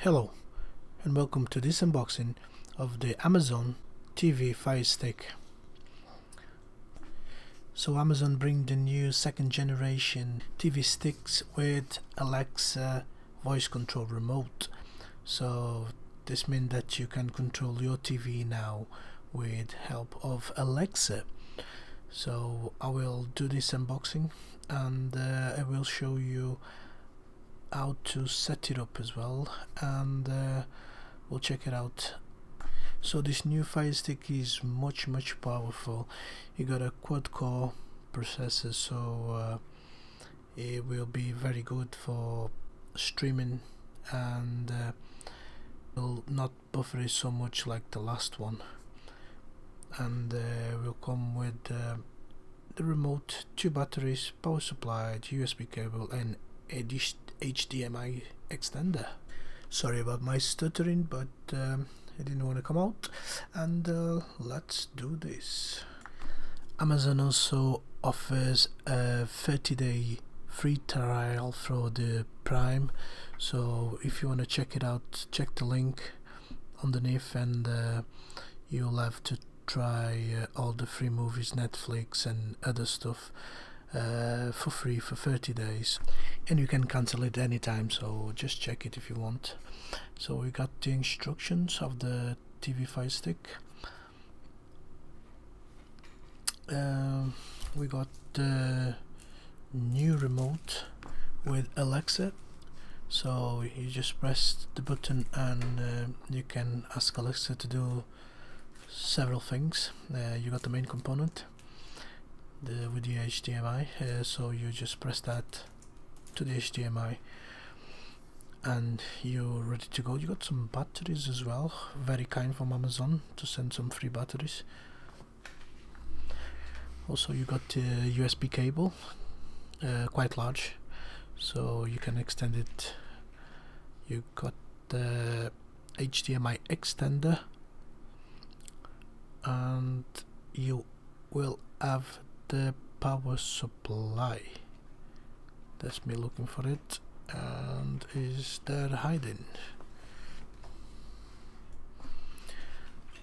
Hello and welcome to this unboxing of the Amazon TV Fire Stick. So Amazon bring the new second generation TV sticks with Alexa voice control remote. So this means that you can control your TV now with help of Alexa. So I will do this unboxing and I will show you how to set it up as well, and we'll check it out. So this new Fire Stick is much powerful. You got a quad core processor, so it will be very good for streaming, and will not buffer it so much like the last one, and will come with the remote, 2 batteries, power supply, USB cable and a HDMI extender. Sorry about my stuttering, but it didn't want to come out, and let's do this. Amazon also offers a 30-day free trial for the Prime, so if you want to check it out, check the link underneath, and you'll have to try all the free movies, Netflix and other stuff for free for 30 days, and you can cancel it anytime, so just check it if you want. So we got the instructions of the TV Fire Stick. We got the new remote with Alexa, so you just press the button and you can ask Alexa to several things. You got the main component with the HDMI, so you just press that to the HDMI and you're ready to go. You got some batteries as well, very kind from Amazon to send some free batteries. Also you got the USB cable, quite large, so you can extend it. You got the HDMI extender, and you will have the power supply. That's me looking for it, and is there hiding.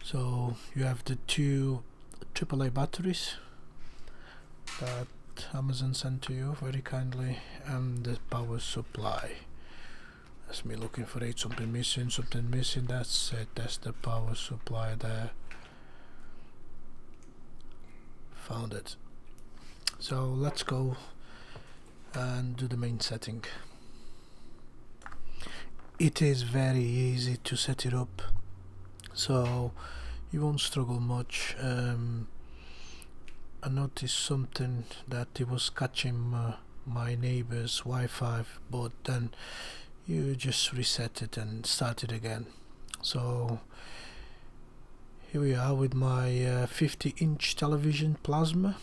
So you have the 2 AAA batteries that Amazon sent to you very kindly, and the power supply. That's me looking for it. Something missing, that's it. That's the power supply there. Found it. So let's go and do the main setting. It is very easy to set it up, so you won't struggle much. I noticed something that it was catching my neighbor's Wi-Fi, but then you just reset it and start it again. So here we are with my 50-inch television plasma.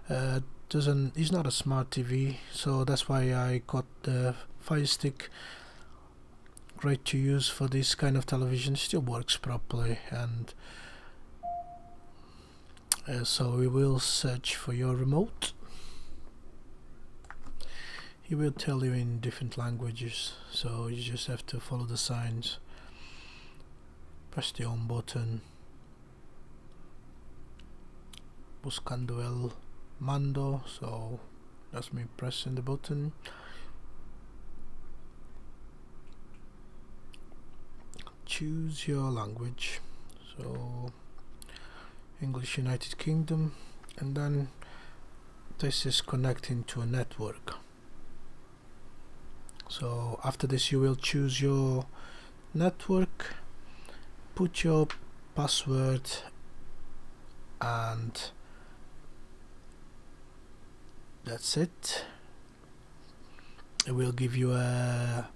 It's not a smart TV, so that's why I got the Fire Stick. Great to use for this kind of television, still works properly, and so we will search for your remote. He will tell you in different languages, so you just have to follow the signs. Press the on button. Buscando el mando, so that's me pressing the button. Choose your language, so English United Kingdom, and then this is connecting to a network. So after this you will choose your network, put your password, and that's it. It will give you a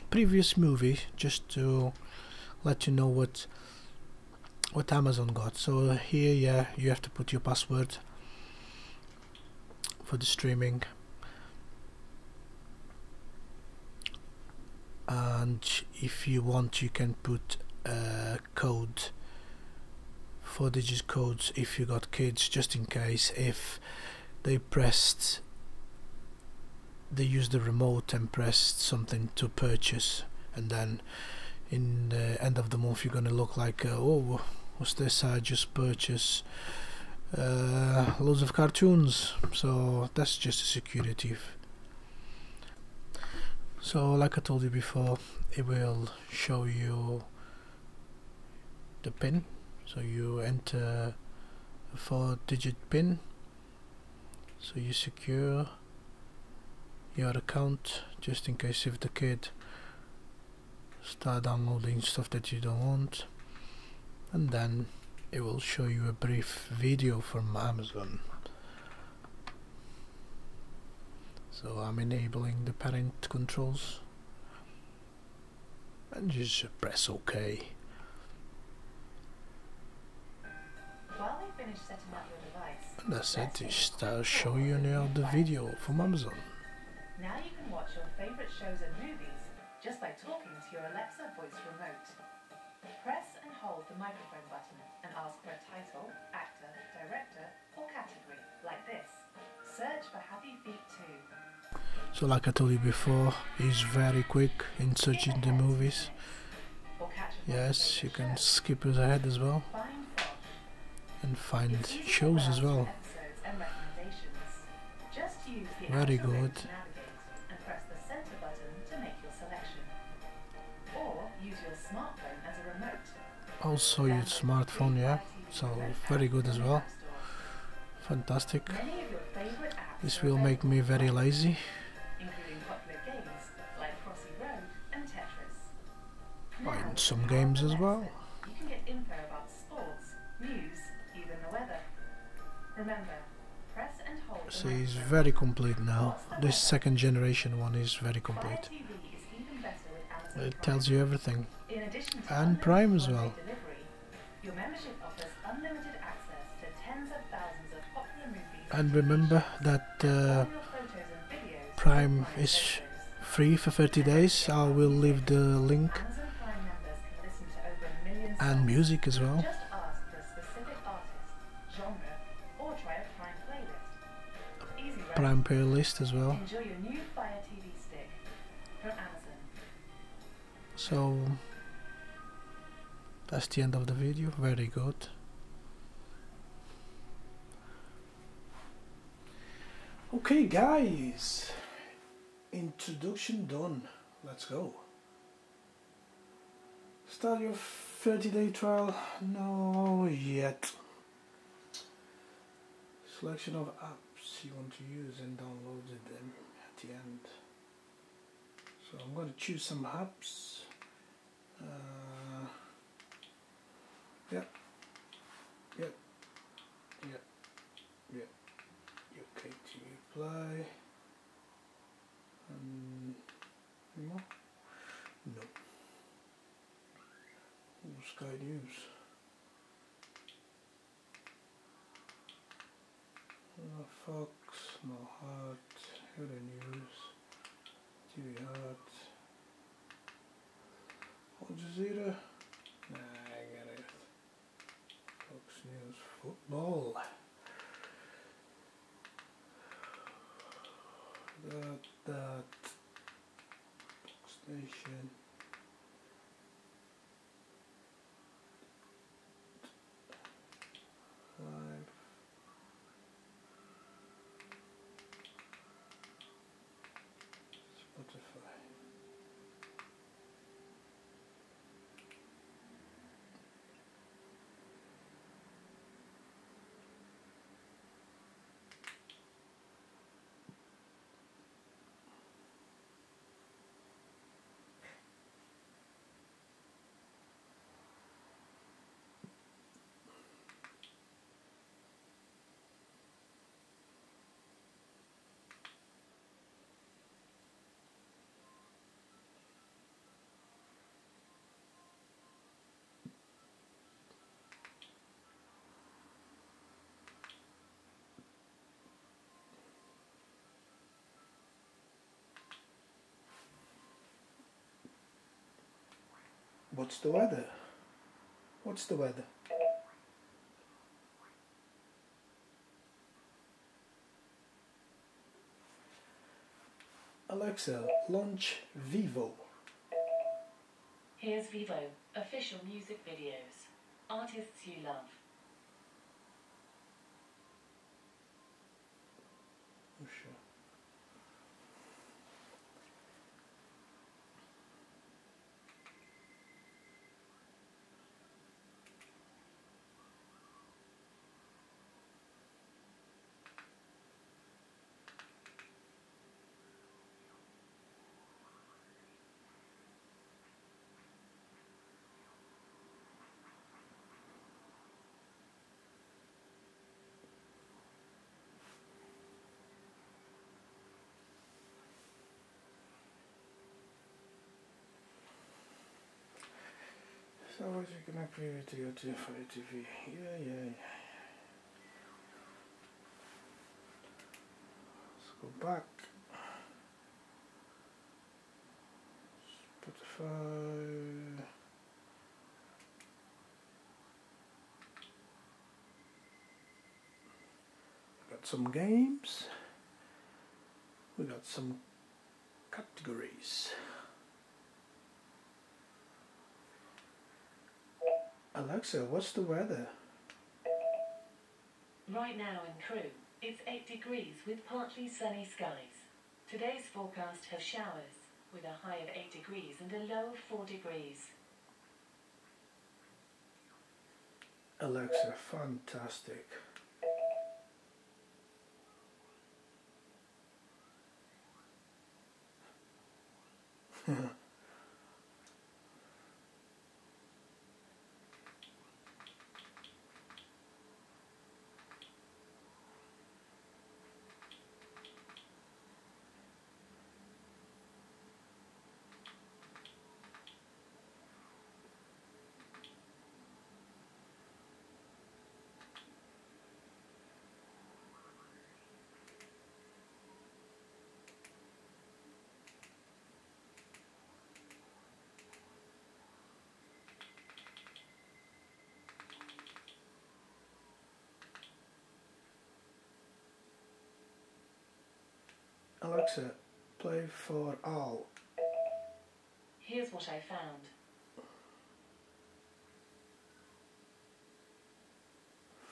previous movie just to let you know what Amazon got. So here, yeah, you have to put your password for the streaming, and if you want you can put a code, 4-digit codes if you got kids, just in case if they used the remote and pressed something to purchase and then in the end of the month you're gonna look like, oh, what's this? I just purchased loads of cartoons. So that's just a security. So like I told you before, it will show you the pin. So you enter a 4-digit pin, so you secure your account just in case if the kid start downloading stuff that you don't want, and then it will show you a brief video from Amazon. So I'm enabling the parent controls and just press OK. While they finish setting up your device, And that's it, it starts showing you now the video from Amazon. now you can watch your favorite shows and movies just by talking to your Alexa voice remote. Press and hold the microphone button and ask for a title, actor, director, or category, like this. Search for Happy Feet 2. So like I told you before, it's very quick in searching the movies. Yes, you can skip it ahead as well and find shows as well. Very good. And press the center button to make your selection. Or use your smartphone as a remote. Also your smartphone, yeah, so very good as well. Fantastic. This will make me very lazy. Including popular games like Crossy Road and Tetris. Buying some games as well. You can get info about sports, news, even the weather. Remember, press and hold the See, it's very complete now. This second generation one is very complete. It tells you everything. In addition to And Prime as well. delivery, your membership offers unlimited access to tens of thousands of popular movies. And remember that All your photos and videos Prime is free for 30 days. I will leave the link, Amazon Prime members can listen to over a million songs. and music as well. Just ask for a specific artist, genre, or try a Prime playlist. Easy, right? Prime playlist as well. Enjoy your new Fire TV stick from Amazon. So that's the end of the video. Very good. Okay guys, introduction done. Let's go. Start your 30-day trial. No yet. Selection of apps you want to use and downloaded them at the end. So I'm going to choose some apps. Yep. UK TV Play. Any more? No. Ooh, Sky News. Fox, No Heart, Hero News, TV Heart, Al Jazeera. Nah, I got it. Fox News, Football. That Station. Live. Spotify. What's the weather? What's the weather? Alexa, launch Vivo. Here's Vivo, official music videos. Artists you love. Oh, sure. So what you can activate to your TV? Yeah. Let's go back. Spotify. Got some games. We got some categories. Alexa, what's the weather? Right now in Crewe, it's 8 degrees with partly sunny skies. Today's forecast has showers, with a high of 8 degrees and a low of 4 degrees. Alexa, fantastic. Alexa, play for all. Here's what I found.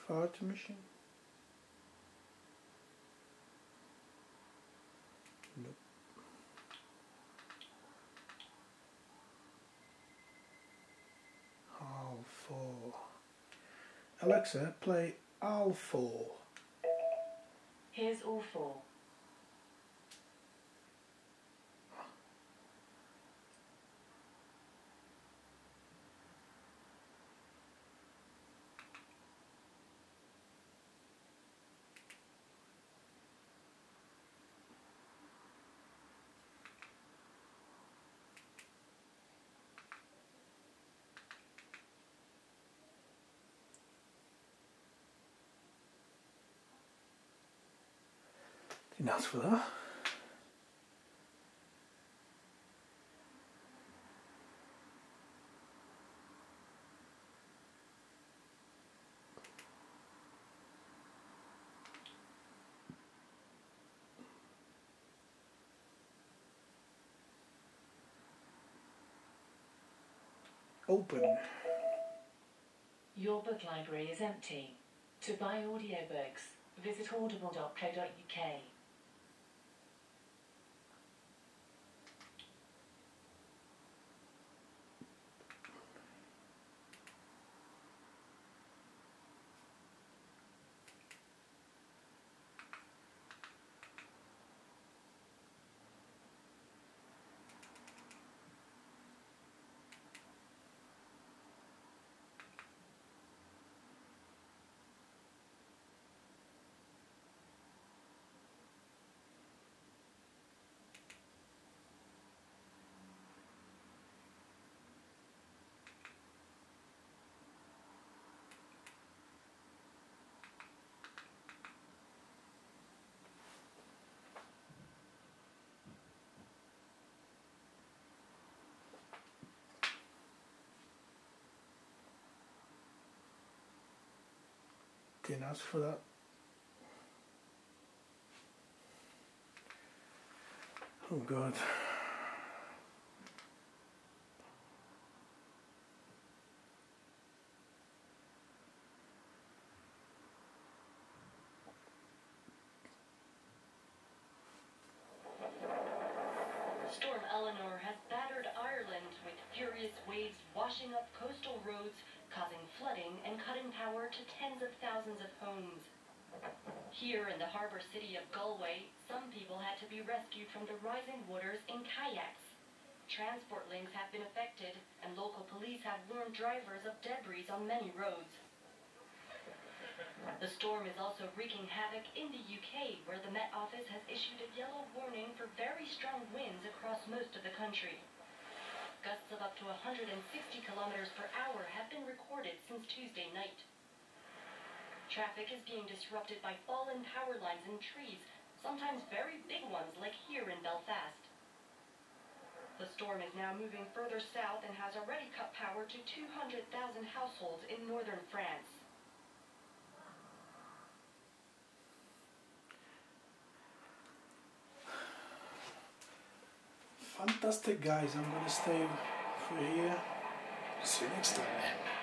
Fart machine? Nope. All four. Alexa, play all four. Here's all 4. Didn't ask for that. Open. Your book library is empty. To buy audiobooks, visit audible.co.uk. Didn't ask for that. Oh God. washing up coastal roads, causing flooding and cutting power to tens of thousands of homes. Here in the harbor city of Galway, some people had to be rescued from the rising waters in kayaks. Transport links have been affected, and local police have warned drivers of debris on many roads. The storm is also wreaking havoc in the UK, where the Met Office has issued a yellow warning for very strong winds across most of the country. Gusts of up to 160 kilometers per hour have been recorded since Tuesday night. Traffic is being disrupted by fallen power lines and trees, sometimes very big ones like here in Belfast. The storm is now moving further south and has already cut power to 200,000 households in northern France. Fantastic, guys. I'm gonna stay for here. See you next time.